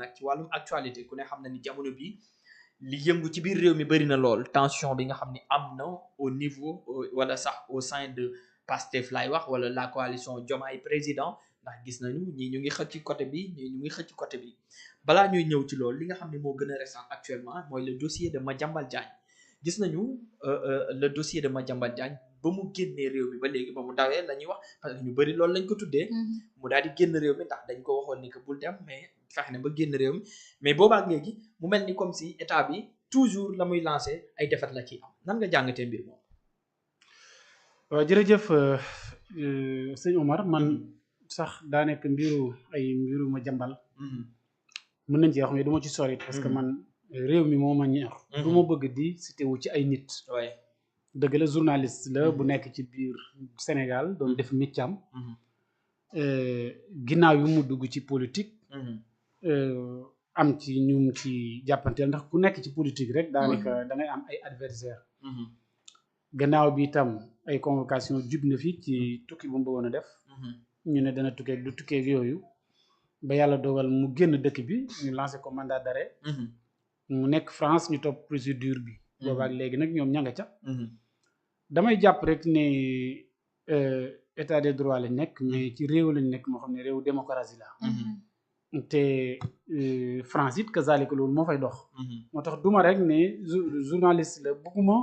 nag ci wàllum actualité ku ne xam na ni jamono bi li yëngu ci biir réew mi bëri na lool tension bi nga xam ni am na au niveau wala sax au sein de Pastef laay wax wala la coalition Diomaye président ndax gis nañu ñii ñu ngi xëcc ci côté bi ñii ñu ngi xëcc ci côté bi balaa ñuy ñëw ci loolu li nga xam ne moo gën a récent actuellement mooy le dossier de Madiambal Diagne gis nañu le dossier de Madiambal Diagne ba mu génnee réew mi ba léegi ba mu dawee la ñuy wax parce que ñu bëri loolu lañ ko tuddee mu daal di génn réew mi ndax dañ ko waxoon ni que bul dem mais fexe na ba génn réew mi mais boobaak léegi mu mel ni comme si état bi toujours la muy lancé ay défaite la ciy am nan nga jàngatee mbir moom. waaw jërëjëf sëñ Omar man sax daa nekk mbiru Madiambal mën nañ ci wax mais du ma ci sori parce que man réew mi moo ma ñor du ma bëgg di cité wu ci ay nit dëgg la journaliste la bu nekk ci biir Sénégal doon def métier ginnaaw yu mu dugg ci politique am ci ñu ci jàppanteel ndax ku nekk ci politique rek daanaka da ngay am ay adversaire gannaaw bi itam ay convocation jub na fi ci tukki bu mu bëggoon a def ñu ne dana tukkee du tukkee yooyu ba yàlla dogal mu génn dëkk bi ñu lancé ko mandat d'arrêt mu nekk France ñu topp procédure bi boobaak léegi nag ñoom ña nga ca damay jàpp rek ne état de droit lañ nekk mais ci réew lañ nekk moo xam ne réew démocratie la te France it kazalika loolu moo fay dox moo tax duma rek ne journaliste la bëgguma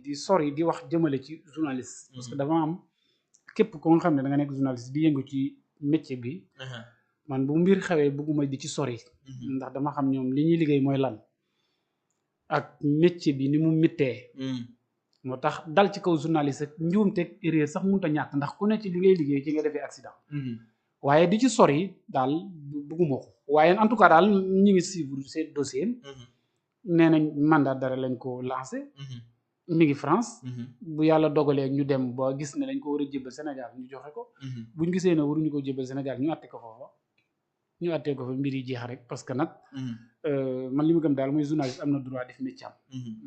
di sori di wax jëmale ci journaliste parce que dama am képp ko nga xam ne da nga nekk journaliste di yëngu ci métier bi man bu mbir xewee bëgguma di ci sori ndax dama xam ñoom li ñuy liggéey mooy lan ak métier bi ni mu mittee moo tax dal ci kaw journaliste ak njuumte erreur sax mënut a ñàkk ndax ku ne ci li ngay liggéey ci nga defee accident waaye di ci sori daal bëgguma ko waaye en tout cas daal ñi ngi suivre seen dossier nee nañ mandat d'arrêt lañ ko lancé mi ngi France bu yàlla dogalee ñu dem ba gis ne dañ ko war a jébbal Sénégal ñu joxe ko buñ gisee ne waruñu ko jébbal Sénégal ñu àtte ko foofa ñu àttee ko fa mbir yi jeex rek parce que nag man li ma gëm daal mooy journaliste am na droit def métier am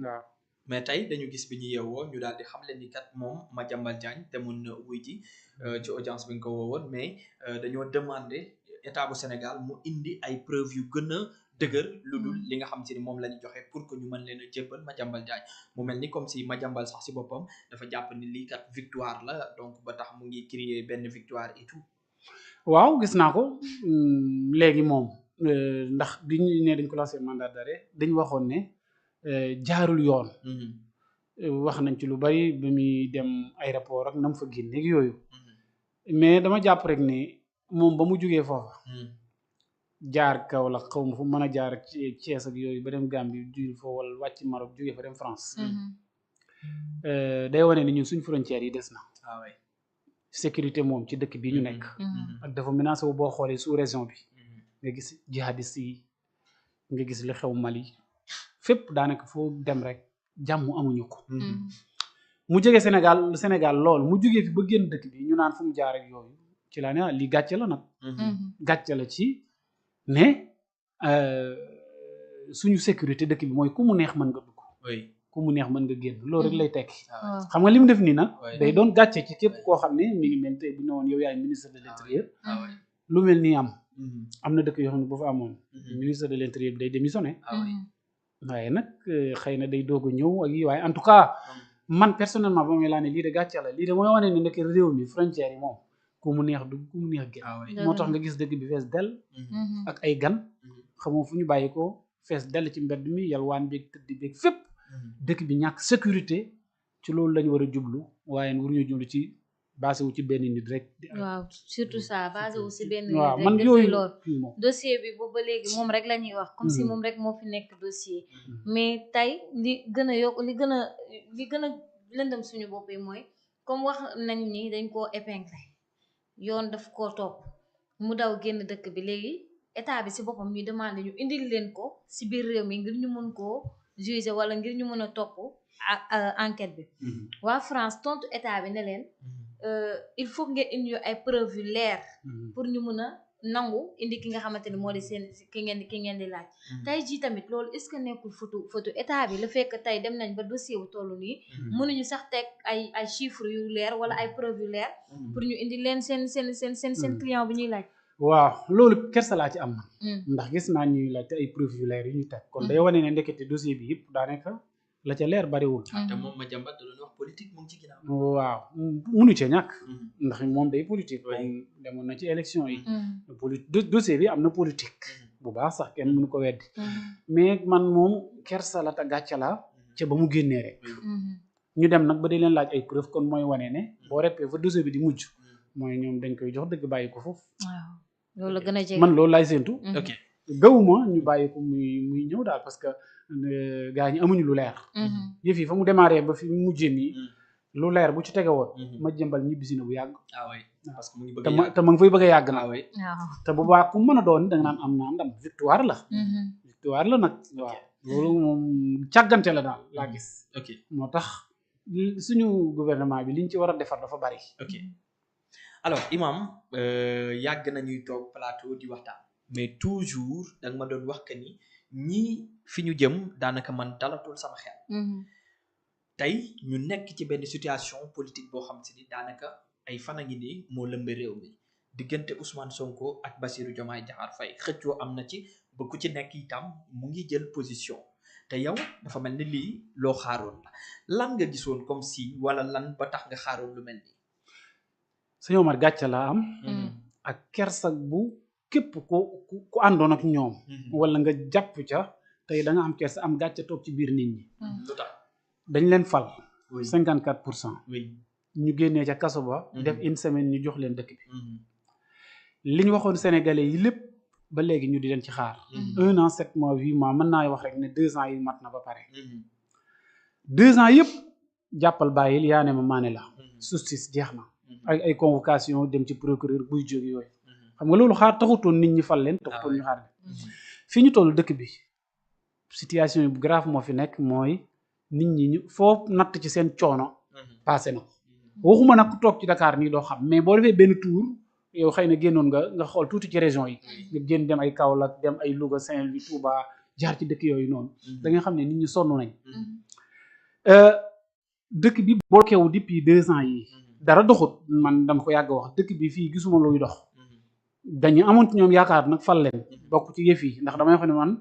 waaw mais tey dañu gis bi ñu yeewoo ñu daal di xamle ni kat moom Madiambal Diagne te mun na wuy ji ci audience bi nga ko woowoon mais dañoo demander état bu Sénégal mu indi ay preuves yu gën a dëgër lu dul li nga xam si ni moom la ñu joxe pour que ñu mën leen a jébbal Madiambal Diagne mu mel ni comme si Madiambal sax si boppam dafa jàpp ni lii kat victoire la donc ba tax mu ngi créer benn victoire et tout. waaw gis naa ko léegi moom ndax bi ñu ne dañ ko lancé mandat d'arrêt dañ waxoon ne jaarul yoon wax nañ ci lu bari ba muy dem aéroport ak nam fa génneeg yooyu mais dama jàpp rek ne moom ba mu jógee foofa jaar kaw la xaw ma fu mën a jaar Thiès ak yooyu ba dem Gambie jóge fa wala wàcc Maroc jóge fa dem France day wane ni ñun suñ frontières yi des na sécurité moom ci dëkk bi ñu nekk ak dafa menacé wu boo xoolee sous région bi nga gis jihadiste yi nga gis li xew Mali fépp daanaka foo dem rek jàmm amuñu ko mu jóge Sénégal lool mu jógee fi ba génn dëkk bi ñu naan fu mu jaar ak yooyu ci laa ne lii gàcce la nag gàcce la ci ne suñu sécurité dëkk bi mooy ku mu neex mën nga dugg ku mu neex mën nga génn loolu rek lay tekki xam nga li mu def nii nag day doon gàcce ci képp koo xam ne mi ngi mel tey bu ne woon yow yaay ministre de l'intérieur lu mel nii am na dëkk yoo xam ne boo fa amoon ministre de l'intérieur bi day démissionné waaye nag xëy na day doog a ñëw ak yi waaye en tout cas man personnellement ba may laa ne lii de gàcce la lii de mooy wane ne nekk réew mi frontière yi moom ku mu neex dugg ku mu neex génn moo tax nga gis dëkk bi fees dell ak ay gan xamoo fu ñu bàyyi ko fees dell ci mbedd mi yalwaan beeg tëdd beeg fépp dëkk bi ñàkk sécurité ci loolu lañu war a jublu waaye waruñu jublu ci basé wu ci benn nit rek. waaw surtout ça basé wu si benn nit waaw rek man yooyu dossier bi boobu ba léegi moom rek la ñuy wax comme si moom rek moo fi nekk dossier mais tey li gën a yokk li gën a lëndëm suñu bopp yi mooy comme wax nañ ni dañ koo épinglé yoon daf koo topp mu daw génn dëkk bi léegi état bi si boppam ñu demandé ñu indil leen ko si biir réew mi ngir ñu mën koo juger wala ngir ñu mën a topp enquête bi waa France tontu état bi ne leen il faut ngeen indi ay preuve yu leer pour ñu mën a nangu indi ki nga xamante ni moo di seen ki ngeen di laaj tey jii tamit loolu est-ce que nekkul photo état bi la fekk tey dem nañ ba dossier bu toll nii mënuñu sax teg ay chiffres yu leer wala ay preuve yu leer pour ñu indi leen seen client bi ñuy laaj waaw loolu kersa laa ci am na ndax gis naa ñuy laajte ay preuve yu leer yu ñu teg kon day wane ne ndekete dossier bi yëpp daanaka la ca leer bariwul. te moom Madiambal da doon wax politique mu ngi ci ginnaaw. waaw munu cee ñàkk. ndax moom day politique. moom demoon na ci élection yi. dossier bi am na politique. bu baax sax kenn mënu ko weddi. mais man moom kersa la te gàcce la ca ba mu génnee rek. ñu dem nag ba di leen laaj ay preuve kon mooy wane ne boo reppee fa dossier bi di mujj mooy ñoom dañ koy jox dëgg bàyyi ko foofu. waaw loolu la gën a jege man loolu laay séentu. ok gawuma ñu bàyyi ko muy ñëw daal parce que gaa ñi amuñu lu leer. yëf yi fa mu démarré ba fi mu mujjee nii lu leer bu ci tege woon. Madiambal ñibbisi na bu yàgg. ah oui parce que mu ngi bëgg a yàgg te ma ngi fay bëgg a yàgg na. ah oui te bu baax ku mën a doon da nga naan am naa ndam victoire la. victoire la nag waaw loolu moom càggante la daal laa gis. ok moo tax suñu gouvernement bi liñ ci war a defar dafa bari. ok alors Imam yàgg nañuy toog plateau di waxtaan mais toujours danga ma doon wax que ni ñii fi ñu jëm daanaka man dalatul sama xel. tey ñu nekk ci benn situation politique boo xam si ni daanaka ay fan a ngi nii moo lëmbe réew mi diggante Ousmane Sonko ak Bassirou Diomaye Diakhar Faye xëccoo am na ci ba ku ci nekk itam mu ngi jël position te yow dafa mel ni lii loo xaaroon la lan nga gisoon comme signe wala lan ba tax nga xaaroon lu mel nii. sëñ Omar gàcce laa am. ak kersak bu képp ku àndoon ak ñoom. wala nga jàpp ca tey da nga am kersa am gàcce toog ci biir nit ñi. lu tax dañ leen fal. oui 54%. oui ñu génnee ca kaso ba. def une semaine ñu jox leen dëkk bi. li ñu waxoon sénégalais yi lépp ba léegi ñu di leen ci xaar. 1 an 7 mois 8 mois mën naa wax rek ne 2 ans yi mat na ba pare. 2 ans yëpp jàppal bàyyil yaa ne ma maane la. justice jeex na. ay convocation dem ci procureur buy jóge yooyu. xam nga loolu xaar taxutoon nit ñi fal leen. taxutoon ñu xaar leen. fi ñu toll dëkk bi situation bu grave moo fi nekk mooy nit ñi ñu foo natt ci seen coono. passé na ko waxuma nag ku toog ci Dakar nii doo xam mais boo defee benn tour yow xëy na génnoon nga xool tuuti ci région yi. nga génn dem ay Kaolack dem ay Louga Saint-Louis Touba jaar ci dëkk yooyu noonu. da nga xam ne nit ñi sonn nañ. dëkk bi bloqué wu depuis 2 ans yi dara doxut man dama ko yàgg wax dëkk bi fii gisuma luy dox. dañu amoon ci ñoom yaakaar nag fal leen bokk ci yëf yi ndax damay wax ne man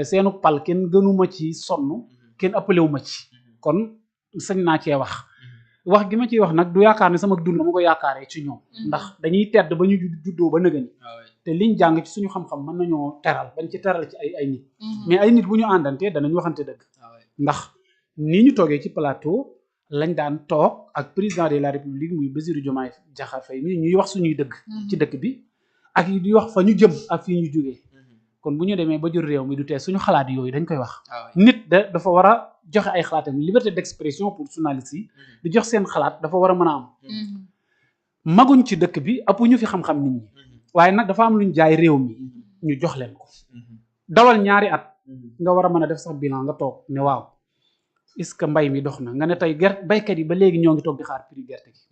seenu pal kenn gënuma ci sonn kenn ëppale wu ma ci kon sañ naa cee wax gi ma ciy wax nag du yaakaar ne sama dund dama ko yaakaaree ci ñoom ndax dañuy tedd ba ñu juddoo ba nëgëni te liñ jàng ci suñu xam-xam mën nañoo teral bañ ci teral ci ay nit mais ay nit bu ñu àndantee danañ waxante dëgg ndax ni ñu toogee ci plateau lañ daan toog ak président de la république muy Bassirou Diomaye Diakhar Faye mi ñuy wax suñuy dëgg ci dëkk bi ak di wax fa ñu jëm ak fii ñu jógee kon bu ñu demee ba jël réew mi du tee suñu xalaat yooyu dañ koy wax nit dafa war a joxe ay xalaatam liberté d'expression pour journalistes yi di jox seen xalaat dafa war a mën a am maguñ ci dëkk bi ëpp ñu fi xam-xam nit ñi waaye nag dafa am luñ jaay réew mi ñu jox leen ko dawal ñaari at nga war a mën a def sax bilan nga toog ne waaw est-ce que mbay mi dox na nga ne tey baykat yi ba léegi ñoo ngi toog di xaar prix gerte gi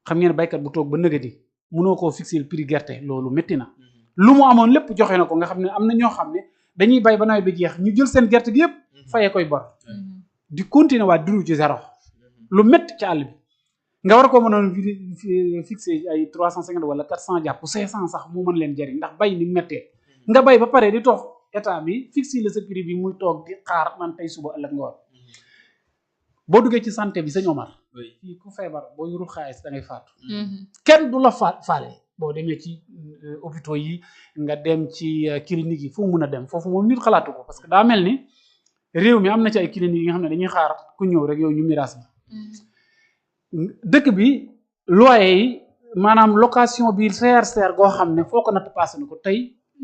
xam ngeen baykat bu toog ba nëgëdi mënoo koo fixer prix gerte loolu métti na lu mu amoon lépp joxe na ko nga xam ne am na ñoo xam ne dañuy bay ba nawet bi jeex ñu jël seen gerte gi yëpp fayee koy bor di continuer waa dund ci zéro lu métti ci àll bi nga war koo mënoon fixer ay 350 wala 400 jàpp 500 sax mu mën leen jariñ ndax bay ni méttee nga bay ba pare di toog état bi fixer la sa prix bi muy toog di xaar man tey suba ëllëg nga war boo duggee ci santé bi sëñ Omar fii ku feebar boo yorul xaalis da ngay faatu kenn du la faale boo demee ci hôpitaux yi nga dem ci clinique yi fu mu mën a dem foofu moom nit xalaatu ko parce que daa mel ni réew mi am na ci ay clinique yi nga xam ne dañuy xaar ku ñëw rek yow ñu miraas bi dëkk bi loyer yi maanaam location bi seer goo xam ne foo ko natt passé na ko tey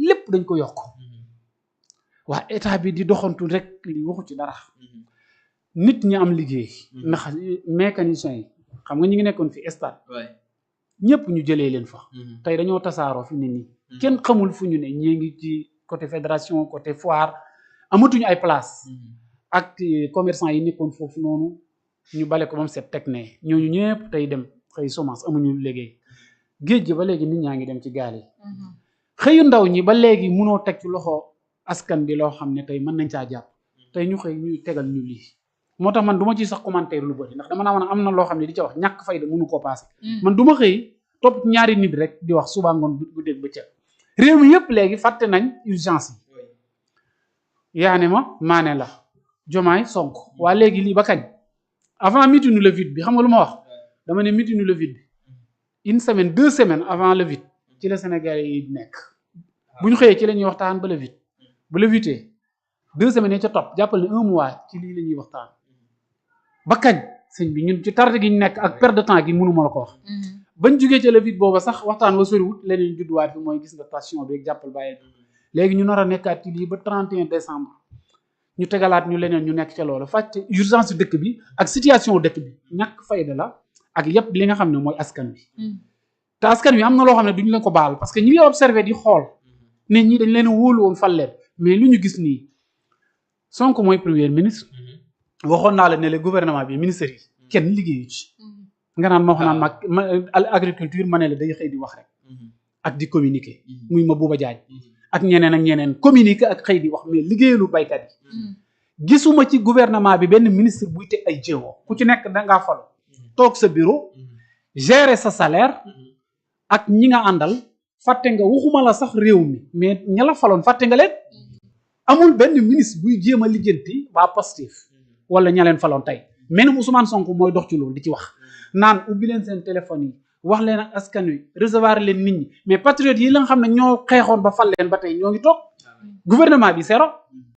lépp dañ ko yokk waa état bi di doxantu rek li waxu ci dara nit ñi am liggéey ndax mécanicien yi xam nga ñu ngi nekkoon fi stade ñëpp ñu jëlee leen fa tey dañoo tasaaroo fi nit ñi kenn xamul fu ñu ne ñii ngi ci côté fédération côté foire amatuñu ay place ak commerçant yi nekkoon foofu noonu ñu bale ko moom set teg ne ñooñu ñëpp tey dem xëy semence amuñu liggéey géej gi ba léegi nit ñaa ngi dem ci gaal yi xëyu ndaw ñi ba léegi munoo teg ci loxo askan bi loo xam ne tey mën nañ caa jàpp tey ñu xëy ñuy tegal ñu lii moo tax man du ma ci sax commentaire lu bëri ndax dama naa mën a am na loo xam ne di ca wax ñàkk fayda mënu koo passé man du ma xëy topp ñaari nit rek di wax suba ngoon bu dégg bëccëg réew mi yëpp léegi fàtte nañ urgence yi yaa ne maa ne la Diomaye Sonko waa léegi lii ba kañ avant meeting le vide bi xam nga lu ma wax dama ne meeting le vide bi 1 semaine 2 semaines avant le vide ci la Sénégalais yi nekk bu ñu xëyee ci la ñuy waxtaan ba le vide bu le vide 2 semaines yi ca topp jàppal ne 1 mois ci lii la ñuy waxtaan ba kañ sëñ bi ñun ci tardé gi ñu nekk ak perte de temps gi mënuma la ko wax bañ jugee ca le vide booba sax waxtaan wa soriwut leneen judduwaat bi mooy gis nga tension bi ak jàppal bàyyi léegi ñu nar a nekkaat ci lii ba 31 décembre ñu tegalaat ñu leneen ñu nekk ca loolu fàtte urgence dëkk bi ak situation dëkk bi ñàkk fayda la ak yépp li nga xam ne mooy askan bi te askan wi am na loo xam ne duñu leen ko baal parce que ñi ngi observé di xool nit ñi dañ leen wóolu woon fal leen mais lu ñu gis nii Sonko mooy premier ministre waxoon naa la ne le gouvernement bi ministère yi kenn liggéeyu ci nga naan ma wax naan ma agriculture ma ne la day xëy di wax rek ak di communiquer muy ma Bouba Diagne ak ñeneen communiquer ak xëy di wax mais liggéeyalu baykat yi gisuma ci gouvernement bi benn ministre buy teg ay jéego ku ci nekk dangaa fal toog sa bureau gérer sa salaire ak ñi nga àndal fàtte nga waxuma la sax réew mi mais ña la faloon fàtte nga leen amul benn ministre buy jéem a lijjanti waa Pastef wala ña leen faloon tey même Ousmane Sonko mooy dox ci loolu di ci wax naan ubbi leen seen téléphone yi wax leen ak askan wi recevoir leen nit ñi mais patriotes yi la nga xam ne ñoo xeexoon ba fal leen ba tey ñoo ngi toog gouvernement bi zéro